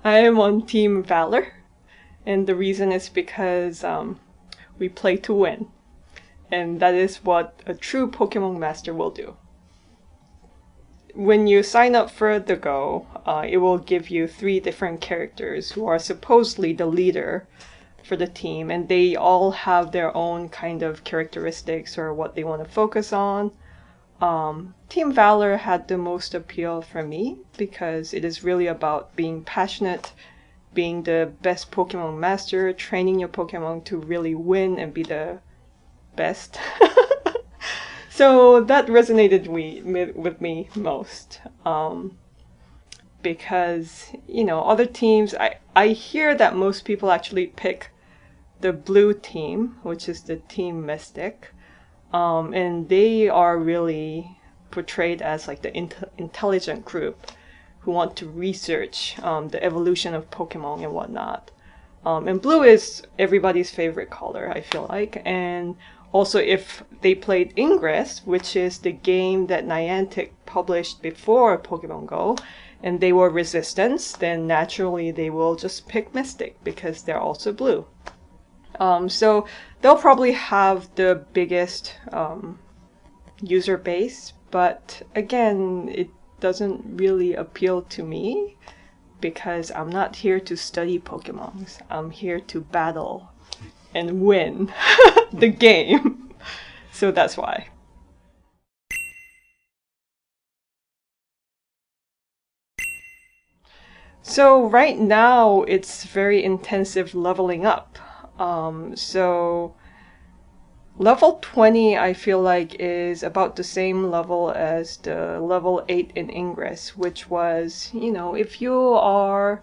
I am on Team Valor, and the reason is because we play to win, and that is what a true Pokemon Master will do. When you sign up for the Go, it will give you 3 different characters who are supposedly the leader for the team, and they all have their own kind of characteristics or what they want to focus on. Team Valor had the most appeal for me because it is really about being passionate, being the best Pokemon master, training your Pokemon to really win and be the best. So that resonated with me most. Because, you know, other teams, I hear that most people actually pick the blue team, which is the Team Mystic. And they are really portrayed as like the intelligent group who want to research the evolution of Pokemon and whatnot. And blue is everybody's favorite color, I feel like. And also, if they played Ingress, which is the game that Niantic published before Pokemon Go, and they were Resistance, then naturally they will just pick Mystic because they're also blue. So they'll probably have the biggest user base, but again, it doesn't really appeal to me because I'm not here to study Pokemons. I'm here to battle and win the game. So that's why. So right now, it's very intensive leveling up. So level 20, I feel like, is about the same level as the level 8 in Ingress, which was, you know, if you are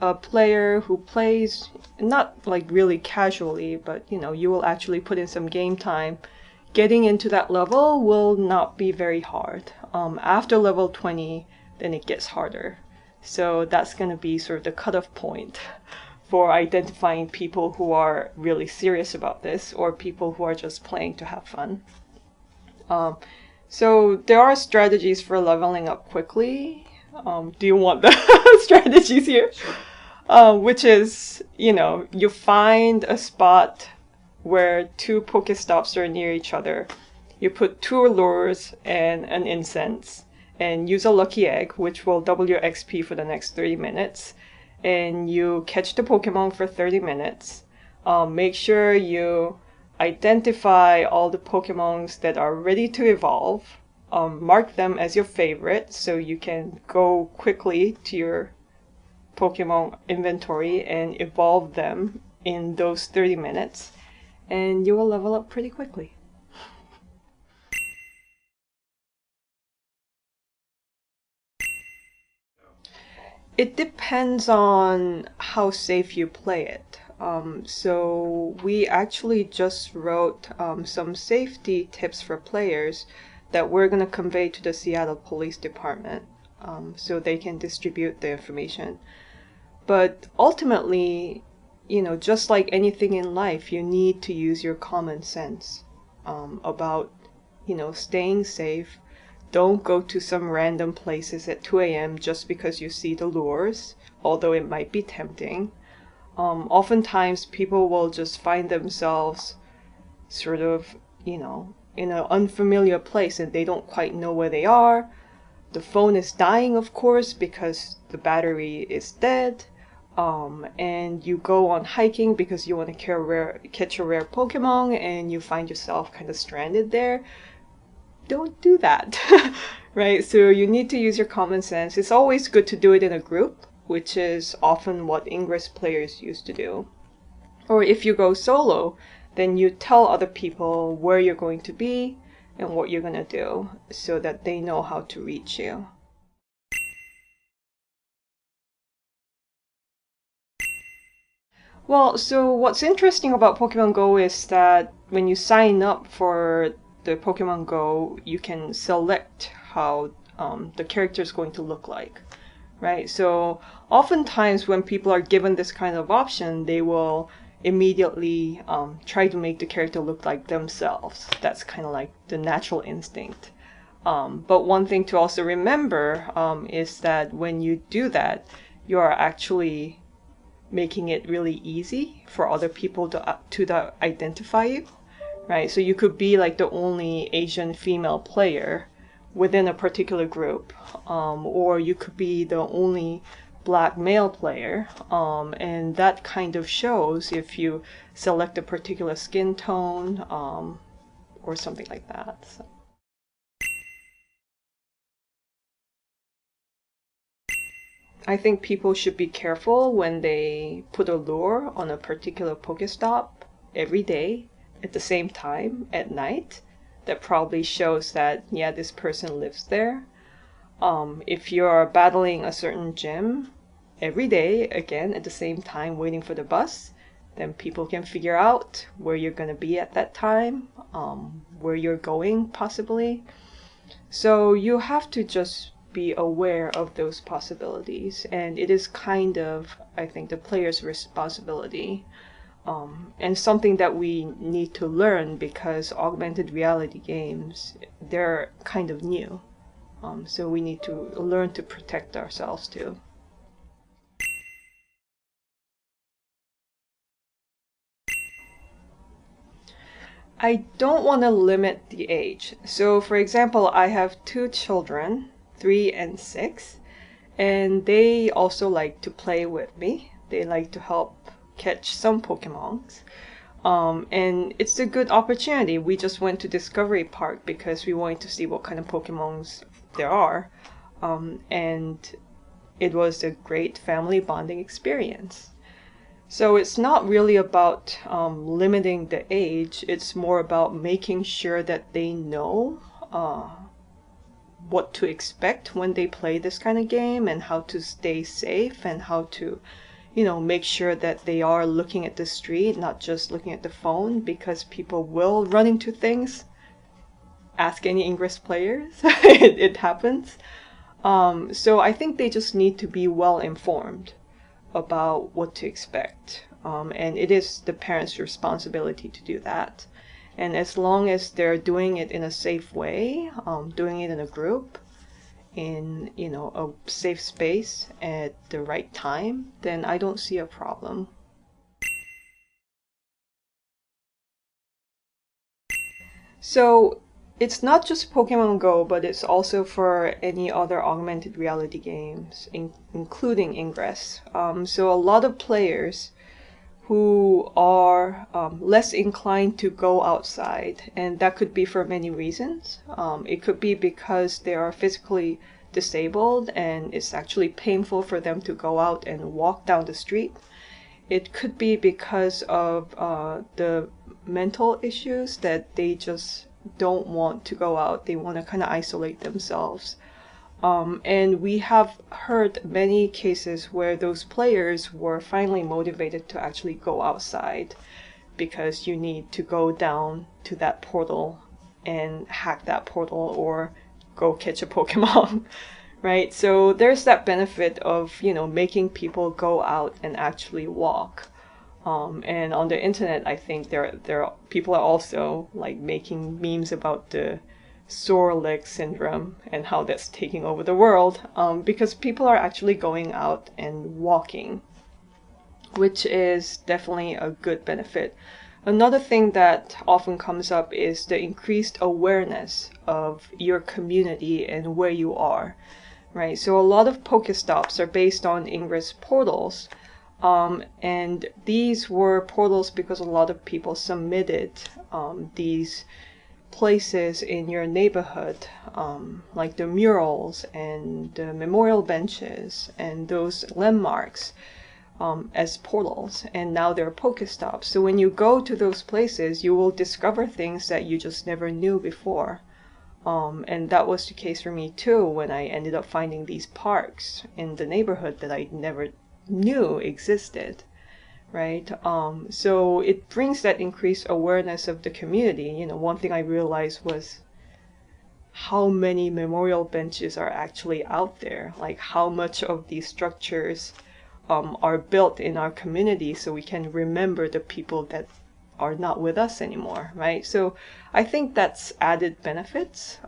a player who plays not like really casually, but, you know, you will actually put in some game time, getting into that level will not be very hard. After level 20, then it gets harder. So that's going to be sort of the cutoff point for identifying people who are really serious about this or people who are just playing to have fun. So there are strategies for leveling up quickly. Do you want the strategies here? Which is, you know, you find a spot where 2 Pokestops are near each other. You put 2 lures and an incense and use a lucky egg, which will double your XP for the next 30 minutes. And you catch the Pokemon for 30 minutes. Make sure you identify all the Pokemons that are ready to evolve. Mark them as your favorite so you can go quickly to your Pokemon inventory and evolve them in those 30 minutes. And you will level up pretty quickly. It depends on how safe you play it. So we actually just wrote some safety tips for players that we're going to convey to the Seattle Police Department so they can distribute the information. But ultimately, you know, just like anything in life, you need to use your common sense about, you know, staying safe. Don't go to some random places at 2 a.m. just because you see the lures, although it might be tempting. Oftentimes people will just find themselves sort of, you know, in an unfamiliar place and they don't quite know where they are. The phone is dying, of course, because the battery is dead. And you go on hiking because you want to catch a rare Pokemon and you find yourself kind of stranded there. Don't do that, right? So you need to use your common sense. It's always good to do it in a group, which is often what Ingress players used to do. Or if you go solo, then you tell other people where you're going to be and what you're going to do so that they know how to reach you. Well, so what's interesting about Pokemon Go is that when you sign up for the Pokemon Go, you can select how the character is going to look like, right? So oftentimes when people are given this kind of option, they will immediately try to make the character look like themselves. That's kind of like the natural instinct. But one thing to also remember is that when you do that, you are actually making it really easy for other people to identify you, right? So you could be like the only Asian female player within a particular group, or you could be the only Black male player, and that kind of shows if you select a particular skin tone, or something like that. So. I think people should be careful when they put a lure on a particular Pokestop every day at the same time at night. That probably shows that, yeah, this person lives there. If you're battling a certain gym every day, again, at the same time waiting for the bus, then people can figure out where you're going to be at that time, where you're going possibly. So you have to just be aware of those possibilities, and it is kind of, I think, the player's responsibility, and something that we need to learn because augmented reality games, they're kind of new. So we need to learn to protect ourselves too. I don't want to limit the age. So for example, I have 2 children, 3 and 6, and they also like to play with me. They like to help catch some Pokemons. And it's a good opportunity. We just went to Discovery Park because we wanted to see what kind of Pokemons there are. And it was a great family bonding experience. So it's not really about limiting the age. It's more about making sure that they know what to expect when they play this kind of game and how to stay safe and how to, make sure that they are looking at the street, not just looking at the phone, because people will run into things. Ask any Ingress players. It happens. So I think they just need to be well informed about what to expect. And it is the parents' responsibility to do that. And as long as they're doing it in a safe way, doing it in a group, in a safe space at the right time, then I don't see a problem. So it's not just Pokemon Go, but it's also for any other augmented reality games, including Ingress. So a lot of players who are less inclined to go outside, and that could be for many reasons. It could be because they are physically disabled and it's actually painful for them to go out and walk down the street. It could be because of the mental issues that they just don't want to go out. They want to kind of isolate themselves. And we have heard many cases where those players were finally motivated to actually go outside because you need to go down to that portal and hack that portal or go catch a Pokemon, right? So there's that benefit of, making people go out and actually walk. And on the internet, I think there people are also like making memes about the sore leg syndrome and how that's taking over the world, because people are actually going out and walking, which is definitely a good benefit. Another thing that often comes up is the increased awareness of your community and where you are, right? So a lot of Pokestops are based on Ingress portals, and these were portals because a lot of people submitted these places in your neighborhood, like the murals and the memorial benches and those landmarks, as portals, and now they're Pokestops. So when you go to those places, you will discover things that you just never knew before. And that was the case for me too when I ended up finding these parks in the neighborhood that I never knew existed. Right? So it brings that increased awareness of the community. One thing I realized was how many memorial benches are actually out there, like how much of these structures are built in our community so we can remember the people that are not with us anymore, right? So I think that's added benefits,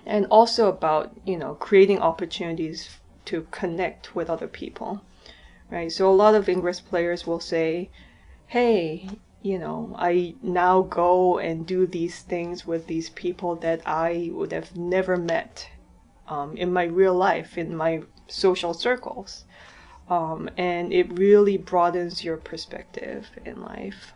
and also about, creating opportunities to connect with other people, right? So a lot of Ingress players will say, hey, you know, I now go and do these things with these people that I would have never met in my real life, in my social circles. And it really broadens your perspective in life.